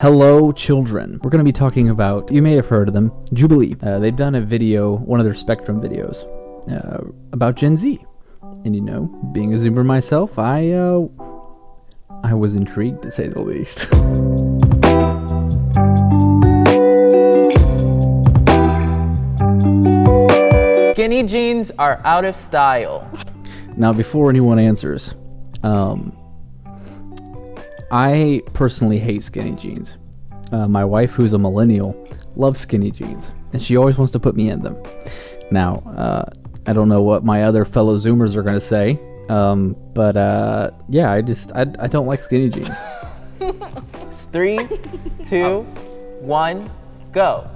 Hello, children. We're going to be talking about, you may have heard of them, Jubilee. They've done a video, one of their Spectrum videos, about Gen Z. And you know, being a Zoomer myself, I was intrigued, to say the least. Skinny jeans are out of style. Now, before anyone answers, I personally hate skinny jeans. My wife, who's a millennial, loves skinny jeans, and she always wants to put me in them. Now, I don't know what my other fellow Zoomers are going to say, but yeah, I don't like skinny jeans. 3, 2, 1, go.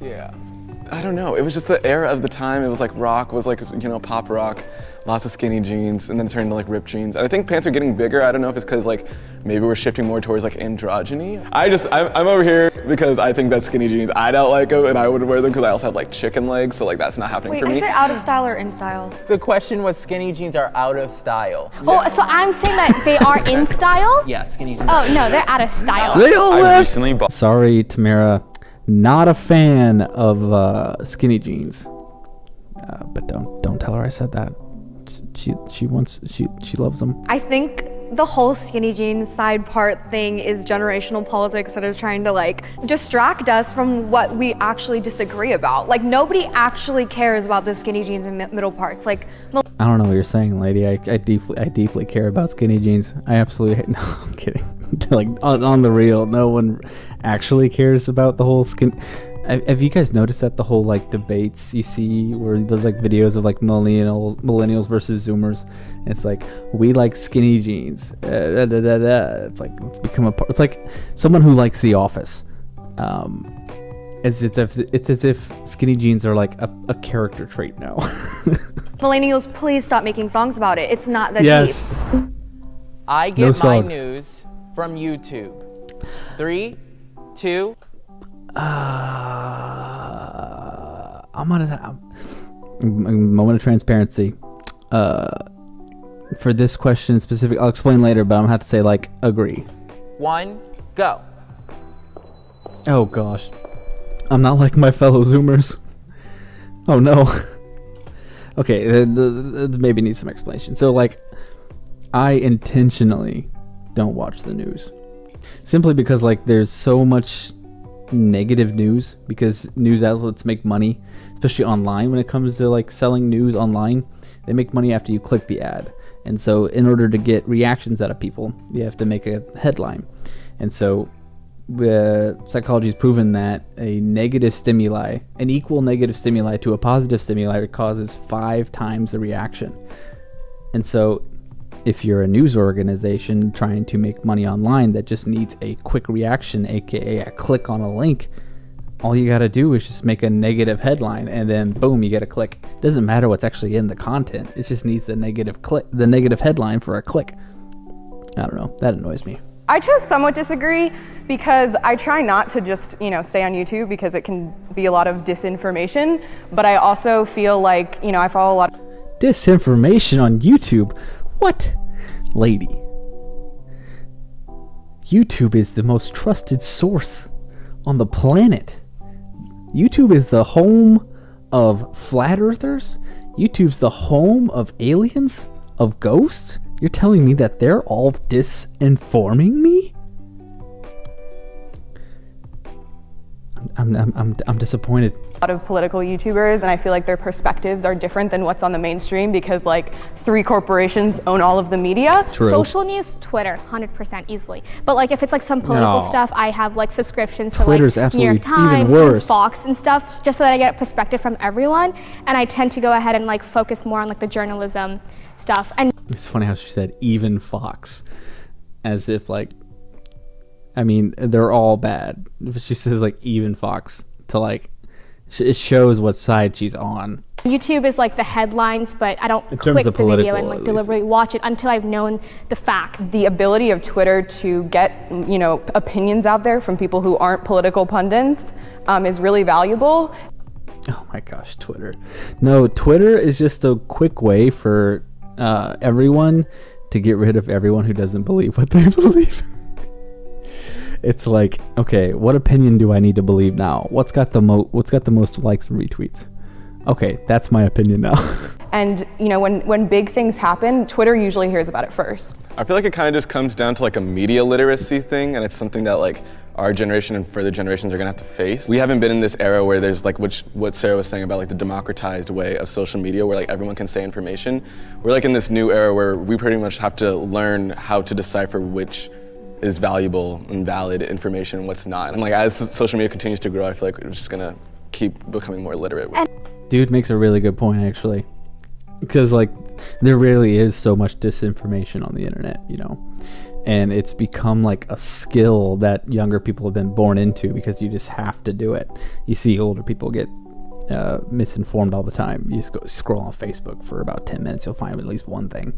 Yeah, I don't know. It was just the era of the time. It was like rock was like, you know, pop rock, lots of skinny jeans, and then turned to like ripped jeans. And I think pants are getting bigger. I don't know if it's because like maybe we're shifting more towards like androgyny. I'm over here because I think that skinny jeans, I don't like them, and I wouldn't wear them because I also have like chicken legs, so like that's not happening for me. Wait, is it out of style or in style? The question was skinny jeans are out of style. Oh, so I'm saying that they are in style? Yeah, skinny jeans. Oh, no, they're out of style. They all I left. recently bought. Sorry, Tamara. Not a fan of skinny jeans. But don't tell her I said that. She loves them. I think the whole skinny jeans side part thing is generational politics that are trying to like distract us from what we actually disagree about. Like nobody actually cares about the skinny jeans and middle parts. Like I don't know what you're saying, lady. I deeply care about skinny jeans. I absolutely hate. No, I'm kidding. Like on the real, no one actually cares about the whole skin. Have you guys noticed that the whole like debates you see where there's like videos of like millennials versus Zoomers? And it's like, we like skinny jeans. It's like, let's become a part. It's like someone who likes The Office. It's as if skinny jeans are like a character trait now. millennials, please stop making songs about it. It's not that Yes. deep. I get No my songs. news from YouTube. 3, 2. I'm gonna have a moment of transparency. For this question specific, I'll explain later, but I'm gonna have to say like agree. 1, go. Oh gosh, I'm not like my fellow Zoomers. Oh no. Okay, maybe need some explanation. So like, I intentionally don't watch the news, simply because like there's so much negative news, because news outlets make money, especially online. When it comes to like selling news online, they make money after you click the ad, and so in order to get reactions out of people, you have to make a headline. And so psychology has proven that a negative stimuli, an equal negative stimuli to a positive stimuli, causes 5 times the reaction. And so if you're a news organization trying to make money online that just needs a quick reaction, aka a click on a link, all you gotta do is just make a negative headline, and then boom, you get a click. It doesn't matter what's actually in the content, it just needs the negative headline for a click. I don't know, that annoys me. I just somewhat disagree, because I try not to just, stay on YouTube because it can be a lot of disinformation, but I also feel like, I follow a lot of Disinformation on YouTube? What? Lady, YouTube is the most trusted source on the planet. YouTube is the home of flat earthers. YouTube's the home of aliens, of ghosts. You're telling me that they're all disinforming me? I'm disappointed. a lot of political YouTubers, and I feel like their perspectives are different than what's on the mainstream, because like 3 corporations own all of the media. True. Social news, Twitter, 100% easily. But like if it's like some political No. stuff, I have like subscriptions to Twitter's like New York absolutely even Times worse. and Fox and stuff, just so that I get a perspective from everyone. And I tend to go ahead and like focus more on like the journalism stuff. And It's funny how she said even Fox, as if like, I mean, they're all bad. But she says like even Fox to like, it shows what side she's on. YouTube is like the headlines, but I don't In terms click of the video political, and at like least. deliberately watch it until I've known the facts. The ability of Twitter to get, opinions out there from people who aren't political pundits is really valuable. Oh my gosh, Twitter. No, Twitter is just a quick way for everyone to get rid of everyone who doesn't believe what they believe. It's like, okay, what opinion do I need to believe now? What's got the most likes and retweets? Okay, that's my opinion now. And when big things happen, Twitter usually hears about it first. I feel like it kind of just comes down to like a media literacy thing, and it's something that like our generation and further generations are gonna have to face. We haven't been in this era where there's like what Sarah was saying about like the democratized way of social media where like everyone can say information. We're like in this new era where we pretty much have to learn how to decipher which is valuable and valid information and what's not. And like as social media continues to grow, I feel like we're just gonna keep becoming more literate. Dude makes a really good point, actually. Because, like, there really is so much disinformation on the internet, and it's become like a skill that younger people have been born into because you just have to do it. You see older people get misinformed all the time. You just go scroll on Facebook for about 10 minutes, you'll find at least one thing.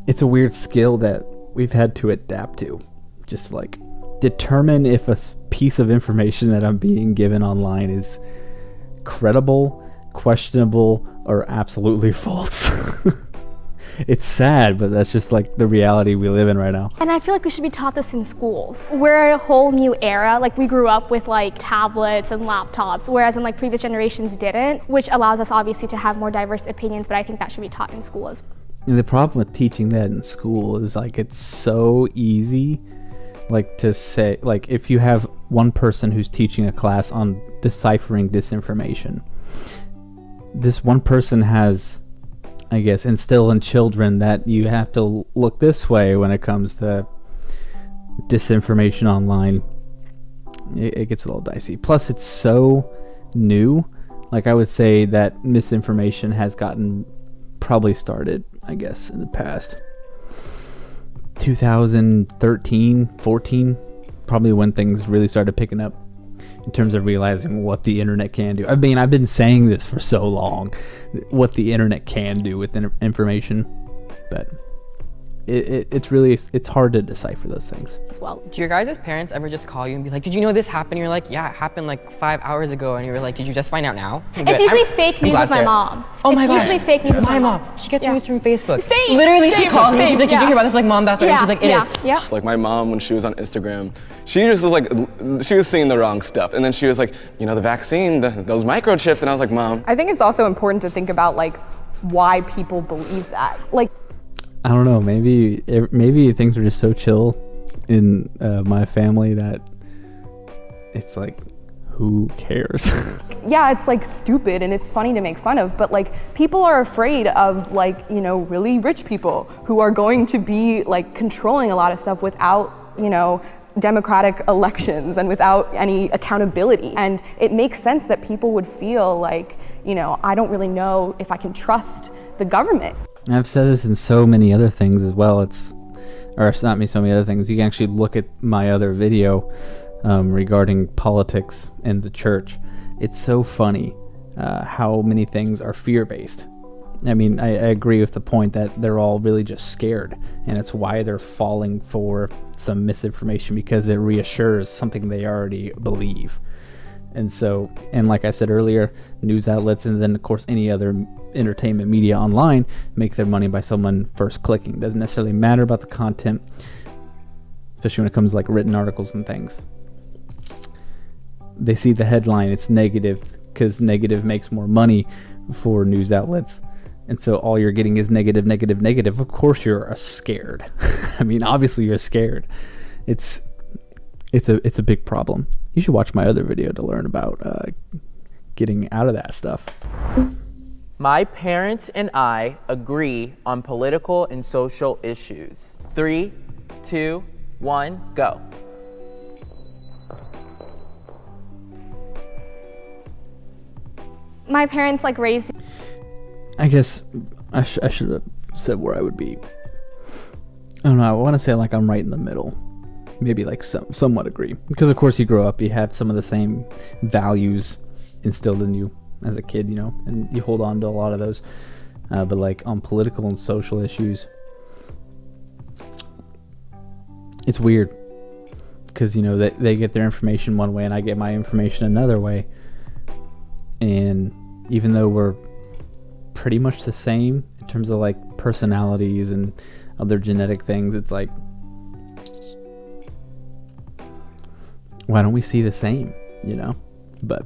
It's a weird skill that we've had to adapt to. Just like determine if a piece of information that I'm being given online is credible, questionable, or absolutely false. It's sad, but that's just like the reality we live in right now. And I feel like we should be taught this in schools. We're in a whole new era. Like we grew up with like tablets and laptops, whereas in like previous generations didn't, which allows us obviously to have more diverse opinions, but I think that should be taught in school as well. And the problem with teaching that in school is like it's so easy like to say, like if you have one person who's teaching a class on deciphering disinformation, this one person has, I guess, instilled in children that you have to look this way when it comes to disinformation online. It gets a little dicey. Plus, it's so new. Like, I would say that misinformation has gotten probably started, I guess, in the past 2013, 14, probably when things really started picking up in terms of realizing what the internet can do. I mean, I've been saying this for so long, what the internet can do with information, but it's hard to decipher those things as well. Do your guys' parents ever just call you and be like, did you know this happened? And you're like, yeah, it happened like 5 hours ago. And you're like, did you just find out now? It's usually fake news with my mom. Oh my gosh. It's usually fake news with my mom. She gets news from Facebook. Same. Literally, she Same. calls me. She's like, did you Yeah. hear about this? Like, mom, that's right. And she's like, it is. Yeah. Like my mom, when she was on Instagram, she just was like, she was seeing the wrong stuff. And then she was like, the vaccine, those microchips. And I was like, Mom. I think it's also important to think about like why people believe that. Like, I don't know, maybe things are just so chill in my family that it's like, who cares? yeah, it's like stupid and it's funny to make fun of, but like people are afraid of like, really rich people who are going to be like controlling a lot of stuff without, democratic elections and without any accountability. And it makes sense that people would feel like, I don't really know if I can trust the government. I've said this in so many other things as well. It's not me, so many other things. You can actually look at my other video regarding politics and the church. It's so funny how many things are fear-based. I mean, I agree with the point that they're all really just scared, and it's why they're falling for some misinformation, because it reassures something they already believe. And like I said earlier, news outlets and then of course any other entertainment media online make their money by someone first clicking. Doesn't necessarily matter about the content, especially when it comes to like written articles and things. They see the headline, it's negative, because negative makes more money for news outlets. And so all you're getting is negative, negative, negative. Of course you're scared. I mean, obviously you're scared. It's a big problem. You should watch my other video to learn about getting out of that stuff. My parents and I agree on political and social issues. 3, 2, 1, go. My parents like raised. I guess I should have said where I would be. I don't know. I want to say like I'm right in the middle. Maybe like somewhat agree, because of course you grow up, you have some of the same values instilled in you as a kid, and you hold on to a lot of those. But like on political and social issues, it's weird because they get their information one way and I get my information another way. And even though we're pretty much the same in terms of like personalities and other genetic things, it's like, why don't we see the same, you know? But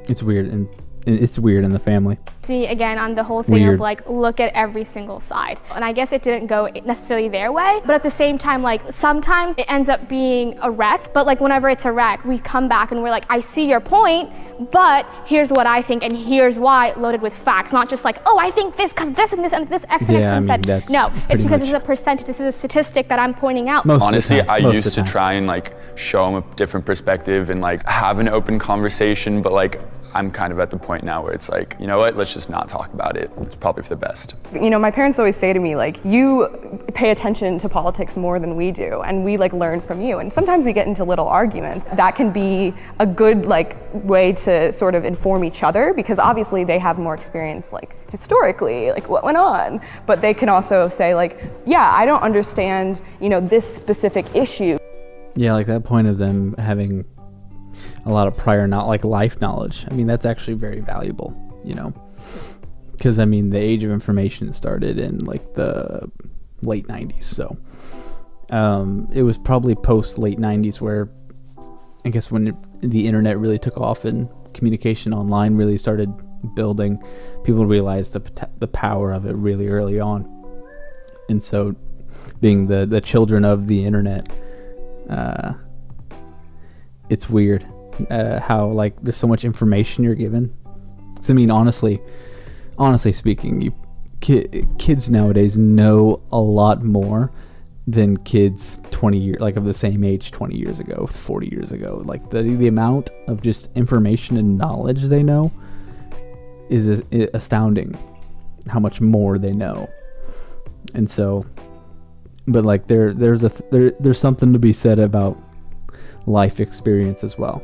it's weird, and it's weird in the family. To me, again, on the whole thing Weird. of like, look at every single side. And I guess it didn't go necessarily their way, but at the same time, like sometimes it ends up being a wreck, but like whenever it's a wreck, we come back and we're like, I see your point, but here's what I think and here's why, loaded with facts, not just like, oh, I think this because this and this and this X and X Yeah, I and mean, said. that's No, it's pretty because much- this is a percentage, this is a statistic that I'm pointing out. Most of the Honestly, time, I most of used the to time. try and like show them a different perspective and like have an open conversation, but like I'm kind of at the point now where it's like, you know what, let's just not talk about it. It's probably for the best. You know, my parents always say to me, like, you pay attention to politics more than we do, and we like learn from you. And sometimes we get into little arguments. That can be a good like way to sort of inform each other, because obviously they have more experience like historically, like what went on. But they can also say like, yeah, I don't understand, you know, this specific issue. Yeah, like that point of them having a lot of prior, not like life knowledge. I mean, that's actually very valuable, you know, because I mean, the age of information started in like the late 90s. So it was probably post late 90s where I guess when the internet really took off and communication online really started building, people realized the power of it really early on. And so being the children of the internet, it's weird how like there's so much information you're given. 'Cause, I mean, honestly speaking, kids nowadays know a lot more than kids 20 years, like of the same age 20 years ago, 40 years ago. Like the amount of just information and knowledge they know is astounding, how much more they know. And so, but like there's something to be said about life experience as well.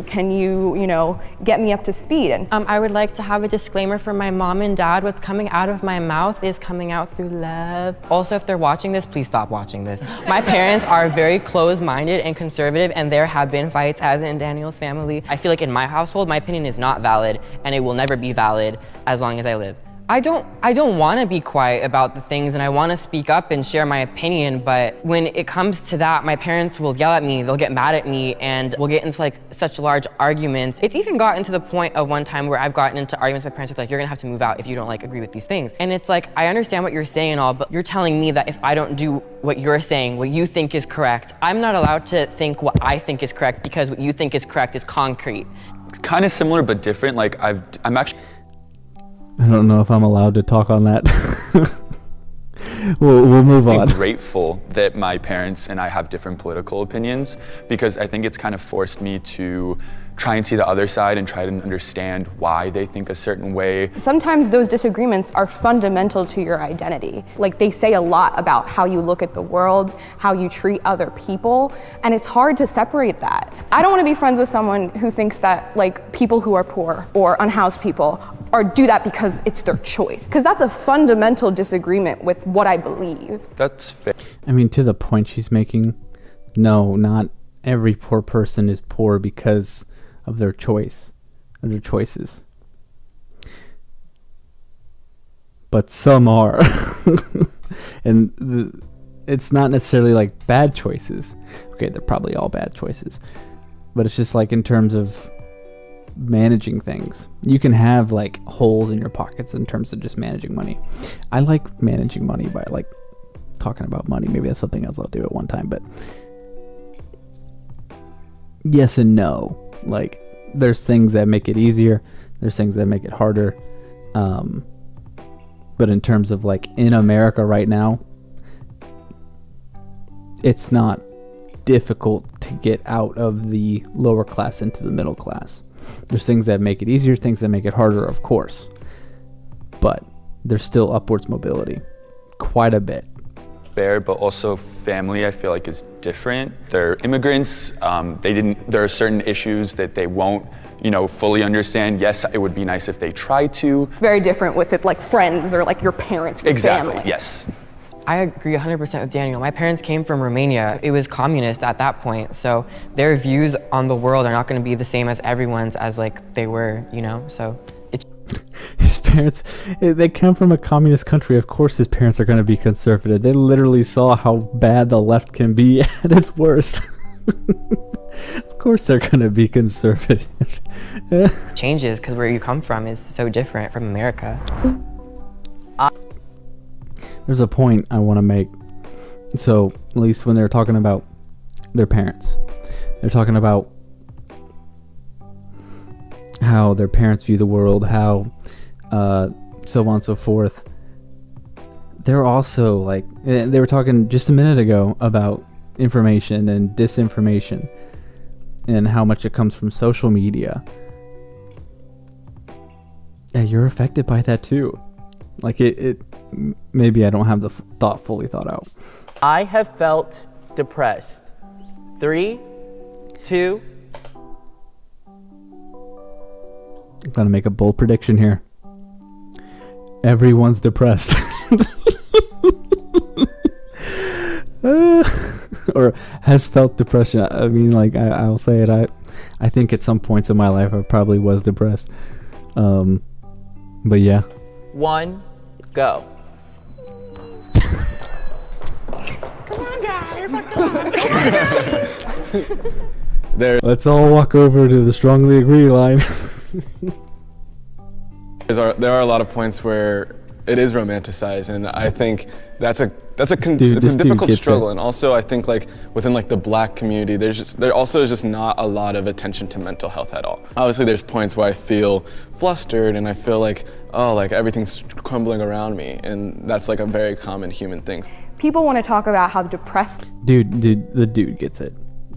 Can you know, get me up to speed? And I would like to have a disclaimer for my mom and dad. What's coming out of my mouth is coming out through love. Also, if they're watching this, please stop watching this. My parents are very closed-minded and conservative, and there have been fights, as in Daniel's family. I feel like in my household, my opinion is not valid, and it will never be valid as long as I live. I don't want to be quiet about the things, and I want to speak up and share my opinion, but when it comes to that, my parents will yell at me, they'll get mad at me, and we'll get into like such large arguments. It's even gotten to the point of one time where I've gotten into arguments with my parents with like, you're gonna have to move out if you don't like agree with these things. And it's like, I understand what you're saying and all, but you're telling me that if I don't do what you're saying, what you think is correct, I'm not allowed to think what I think is correct because what you think is correct is concrete. It's kind of similar but different. Like I'm actually I don't know if I'm allowed to talk on that. we'll move on. grateful that my parents and I have different political opinions, because I think it's kind of forced me to try and see the other side and try to understand why they think a certain way. sometimes those disagreements are fundamental to your identity. Like, they say a lot about how you look at the world, how you treat other people, and it's hard to separate that. I don't want to be friends with someone who thinks that like people who are poor or unhoused people or do that because it's their choice, because that's a fundamental disagreement with what I believe. That's fair. I mean, to the point she's making, no, not every poor person is poor because of their choices. But some are. And it's not necessarily like bad choices. Okay, they're probably all bad choices. But it's just like in terms of managing things. You can have like holes in your pockets in terms of just managing money. I like managing money by like talking about money. Maybe that's something else I'll do at one time, but yes and no. Like, there's things that make it easier, there's things that make it harder. But in terms of like in America right now, it's not difficult to get out of the lower class into the middle class. There's things that make it easier, things that make it harder, of course, but there's still upwards mobility, quite a bit. Fair, but also family, I feel like, is different. They're immigrants. There are certain issues that they won't, fully understand. Yes, it would be nice if they tried to. It's very different with it, like friends or like your parents, your Exactly, family. yes. I agree 100% with Daniel. My parents came from Romania. It was communist at that point, so their views on the world are not going to be the same as everyone's as like they were, so it's His parents, they come from a communist country. Of course his parents are going to be conservative. They literally saw how bad the left can be at its worst. Of course they're going to be conservative. Changes because where you come from is so different from America. There's a point I want to make. So, at least when they're talking about their parents, they're talking about how their parents view the world, how so on and so forth. They're also like, they were talking just a minute ago about information and disinformation and how much it comes from social media. Yeah, you're affected by that too. Like it maybe I don't have the thought fully thought out. I have felt depressed. 3, 2. I'm gonna make a bold prediction here. Everyone's depressed. Or has felt depression. I mean, like I'll say it. I think at some points in my life I probably was depressed. But yeah. 1, go. Let's all walk over to the strongly agree line. There are a lot of points where it is romanticized, and I think it's a difficult struggle. And also, I think like within like the Black community, there also is just not a lot of attention to mental health at all. Obviously, there's points where I feel flustered and I feel like, oh, like everything's crumbling around me, and that's like a very common human thing. People want to talk about how depressed The dude gets it.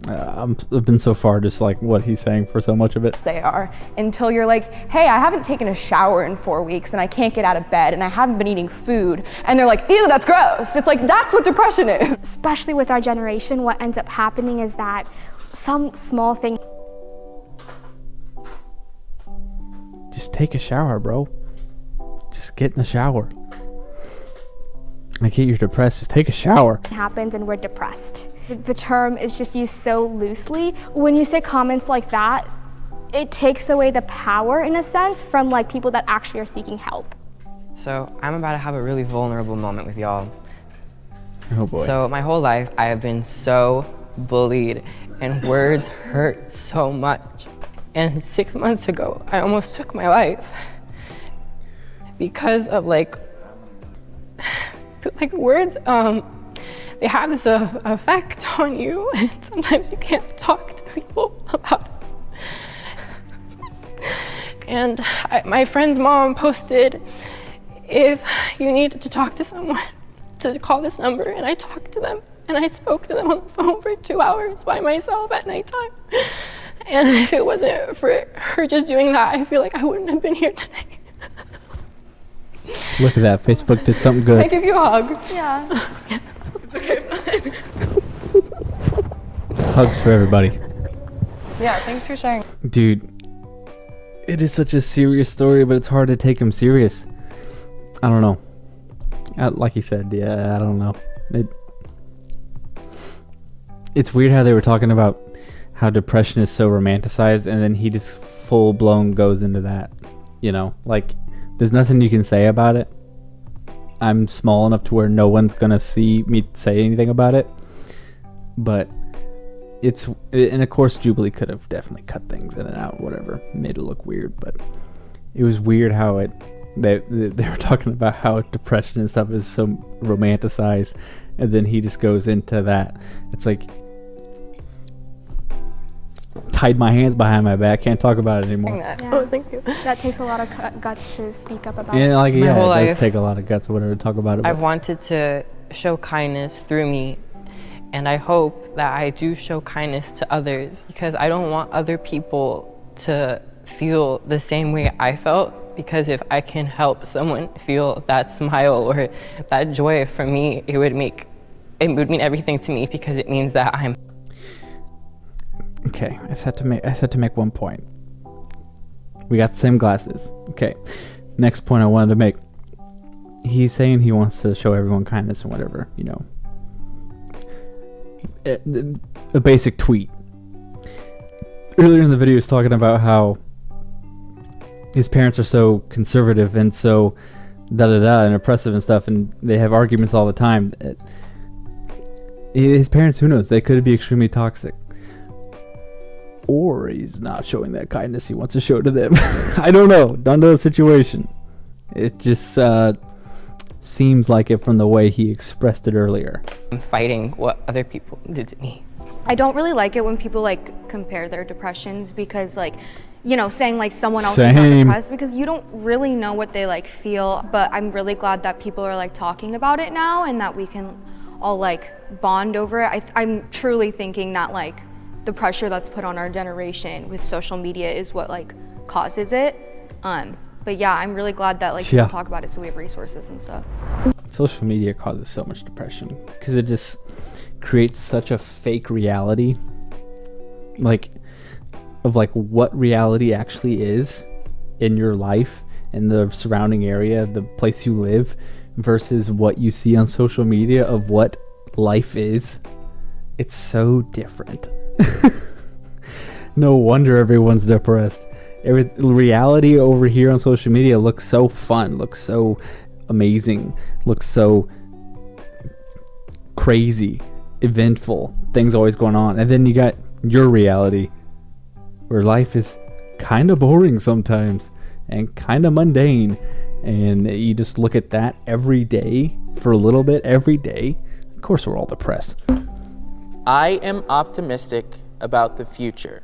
I've been so far just like what he's saying for so much of it. they are until you're like, hey, I haven't taken a shower in 4 weeks and I can't get out of bed and I haven't been eating food. And they're like, ew, that's gross. It's like, that's what depression is. Especially with our generation, what ends up happening is that some small thing. Just take a shower, bro. Just get in the shower. I get you're depressed, just take a shower. Happens and we're depressed. The term is just used so loosely. When you say comments like that, it takes away the power, in a sense, from like people that actually are seeking help. So I'm about to have a really vulnerable moment with y'all. Oh boy. So my whole life, I have been so bullied and words hurt so much. And 6 months ago, I almost took my life because of like words, they have this effect on you, and sometimes you can't talk to people about it. And my friend's mom posted, if you needed to talk to someone, to call this number, and I talked to them, and I spoke to them on the phone for 2 hours by myself at nighttime. And if it wasn't for her just doing that, I feel like I wouldn't have been here today. Look at that, Facebook did something good. I give you a hug. Yeah. It's okay. Hugs for everybody. Yeah, thanks for sharing. Dude, it is such a serious story, but it's hard to take him serious. I don't know. Like you said, yeah, I don't know. It's weird how they were talking about how depression is so romanticized, and then he just full blown goes into that. You know, like there's nothing you can say about it. I'm small enough to where no one's gonna see me say anything about it. But and of course Jubilee could have definitely cut things in and out, whatever, made it look weird. But it was weird how they were talking about how depression and stuff is so romanticized, and then he just goes into that. It's like, tied my hands behind my back, can't talk about it anymore. Yeah. Oh, thank you. That takes a lot of guts to speak up about. Yeah, like My yeah, whole it does life, take a lot of guts or whatever to talk about it. I've But wanted to show kindness through me, and I hope that I do show kindness to others, because I don't want other people to feel the same way I felt, because if I can help someone feel that smile or that joy, for me, it would mean everything to me, because it means that I'm okay, I just had to make one point. We got the same glasses. Okay, next point I wanted to make. He's saying he wants to show everyone kindness and whatever, you know. A basic tweet. Earlier in the video, he was talking about how his parents are so conservative and so and oppressive and stuff, and they have arguments all the time. His parents, who knows, they could be extremely toxic, or he's not showing that kindness he wants to show to them. I don't know the situation. It just seems like it from the way he expressed it earlier. I'm fighting what other people did to me. I don't really like it when people like compare their depressions, because like, you know, saying like someone else is not depressed, because you don't really know what they like feel. But I'm really glad that people are like talking about it now, and that we can all like bond over it. I'm truly thinking that like the pressure that's put on our generation with social media is what like causes it. But yeah, I'm really glad that like people talk about it, so we have resources and stuff. Social media causes so much depression because it just creates such a fake reality, like of like what reality actually is in your life, in the surrounding area, the place you live, versus what you see on social media of what life is. It's so different. No wonder everyone's depressed. Reality over here on social media looks so fun, looks so amazing, looks so crazy, eventful, things always going on. And then you got your reality, where life is kind of boring sometimes and kind of mundane, and you just look at that every day for a little bit every day. Of course we're all depressed. I am optimistic about the future.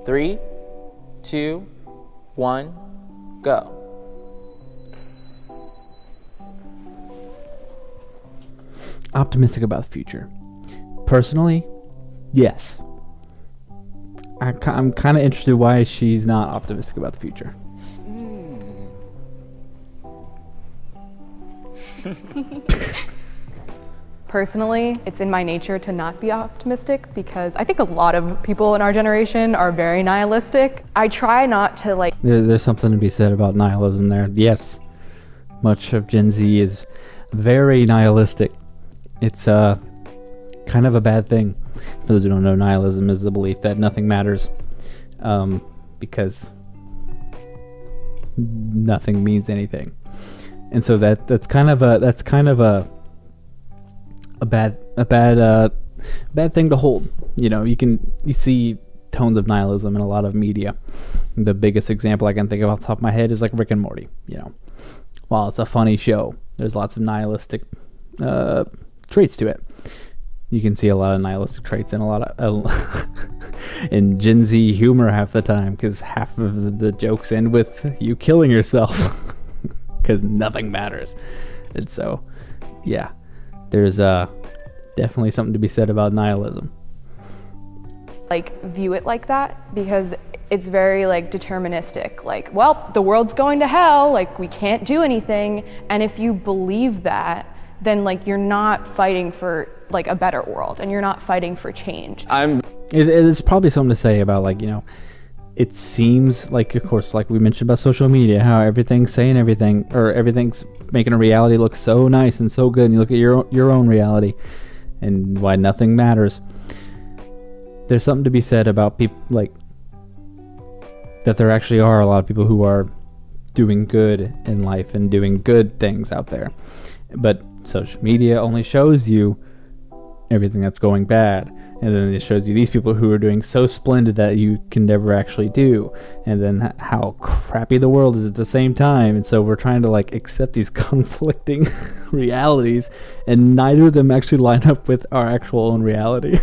3, 2, 1, go. Optimistic about the future. Personally, yes. I'm kind of interested why she's not optimistic about the future. Personally, it's in my nature to not be optimistic, because I think a lot of people in our generation are very nihilistic. I try not to like... There's something to be said about nihilism there. Yes, much of Gen Z is very nihilistic. It's kind of a bad thing. For those who don't know, nihilism is the belief that nothing matters, because nothing means anything, and so that's kind of a bad thing to hold. You know, you see tones of nihilism in a lot of media. The biggest example I can think of off the top of my head is like Rick and Morty. You know, while it's a funny show, there's lots of nihilistic traits to it. You can see a lot of nihilistic traits in a lot of in Gen Z humor half the time, because half of the jokes end with you killing yourself because nothing matters. And so, yeah, there's definitely something to be said about nihilism. Like view it like that, because it's very like deterministic. Like, well, the world's going to hell. Like, we can't do anything. And if you believe that, then like you're not fighting for like a better world, and you're not fighting for change. It's probably something to say about, like, you know, it seems like, of course, like we mentioned about social media, how everything's saying everything, or everything's making a reality look so nice and so good, and you look at your own reality and why nothing matters. There's something to be said about people, like, that there actually are a lot of people who are doing good in life and doing good things out there, but social media only shows you everything that's going bad, and then it shows you these people who are doing so splendid that you can never actually do, and then how crappy the world is at the same time. And so we're trying to like accept these conflicting realities, and neither of them actually line up with our actual own reality.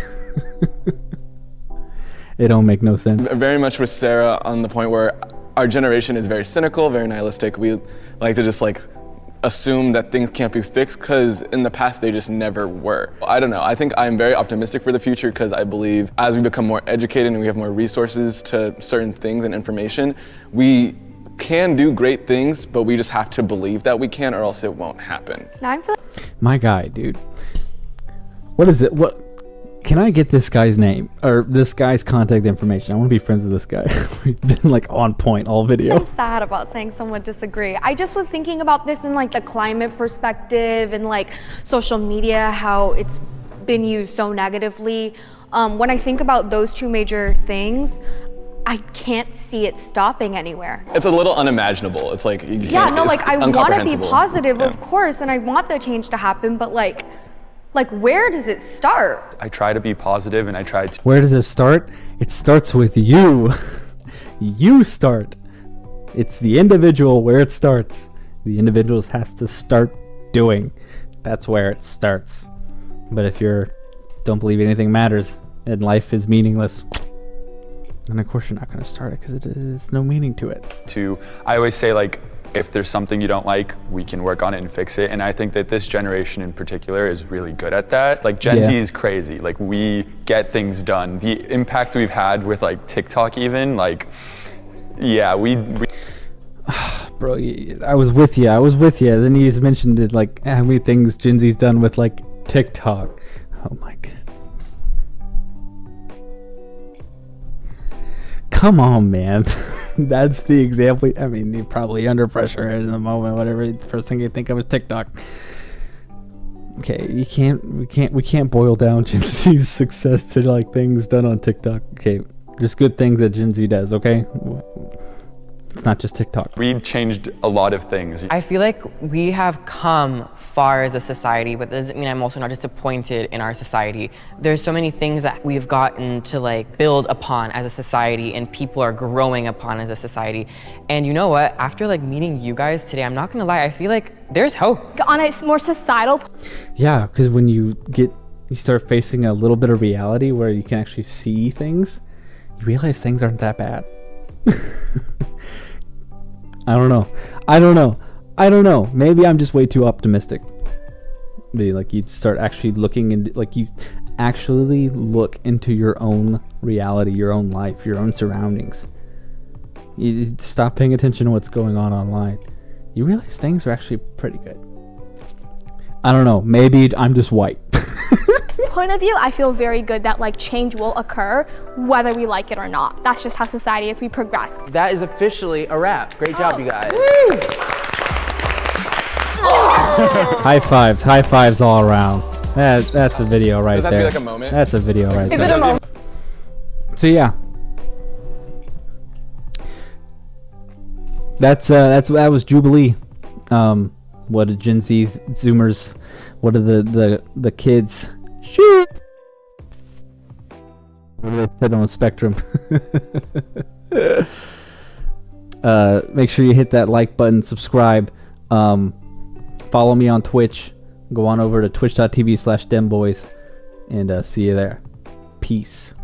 It don't make no sense. Very much with Sarah on the point where our generation is very cynical, very nihilistic. We like to just like assume that things can't be fixed, because in the past they just never were. I don't know. I think I'm very optimistic for the future, because I believe as we become more educated and we have more resources to certain things and information, we can do great things, but we just have to believe that we can, or else it won't happen. Now I'm feeling My guy, dude. What is it? What? Can I get this guy's name or this guy's contact information? I want to be friends with this guy. We've been like on point all video. sad about saying someone disagree. I just was thinking about this in like the climate perspective and like social media, how it's been used so negatively. When I think about those two major things, I can't see it stopping anywhere. It's a little unimaginable. It's like, you Yeah, can't, no, it's like I want to be incomprehensible. positive, Yeah. of course, and I want the change to happen, but like where does it start? I try to be positive and I try to Where does it start? It starts with you. You start. It's the individual where it starts. The individual has to start doing. That's where it starts. But if you're don't believe anything matters and life is meaningless, then of course you're not going to start it because it is no meaning to it. I always say, like, if there's something you don't like, we can work on it and fix it. And I think that this generation in particular is really good at that. Like Gen Z is crazy. Like we get things done. The impact we've had with like TikTok even, like, yeah, we Bro, I was with you. Then you just mentioned it, like how many things Gen Z's done with like TikTok. Oh my god. Come on, man. That's the example. I mean, you're probably under pressure in the moment. Whatever. The first thing you think of is TikTok. Okay, we can't boil down Gen Z's success to like things done on TikTok. Okay, there's good things that Gen Z does. Okay, it's not just TikTok. We changed a lot of things. I feel like we have come far as a society, but that doesn't mean I'm also not disappointed in our society. There's so many things that we've gotten to like build upon as a society and people are growing upon as a society. And you know what? After like meeting you guys today, I'm not gonna lie, I feel like there's hope. On a more societal Yeah, because when you start facing a little bit of reality where you can actually see things, you realize things aren't that bad. I don't know. Maybe I'm just way too optimistic. Maybe like you start actually looking into, like you actually look into your own reality, your own life, your own surroundings. You stop paying attention to what's going on online. You realize things are actually pretty good. I don't know. Maybe I'm just white. point of view, I feel very good that like change will occur whether we like it or not. That's just how society is. We progress. That is officially a wrap. Great job, you guys. High fives all around. That's a video right Does that there. have to be like a moment? That's a video right Is there. it a moment? So yeah, that was Jubilee. What did Gen Z Zoomers? What are the kids? Shoot! What do they sit on the spectrum? Make sure you hit that like button, subscribe. Follow me on Twitch. Go on over to twitch.tv/demboys and see you there. Peace.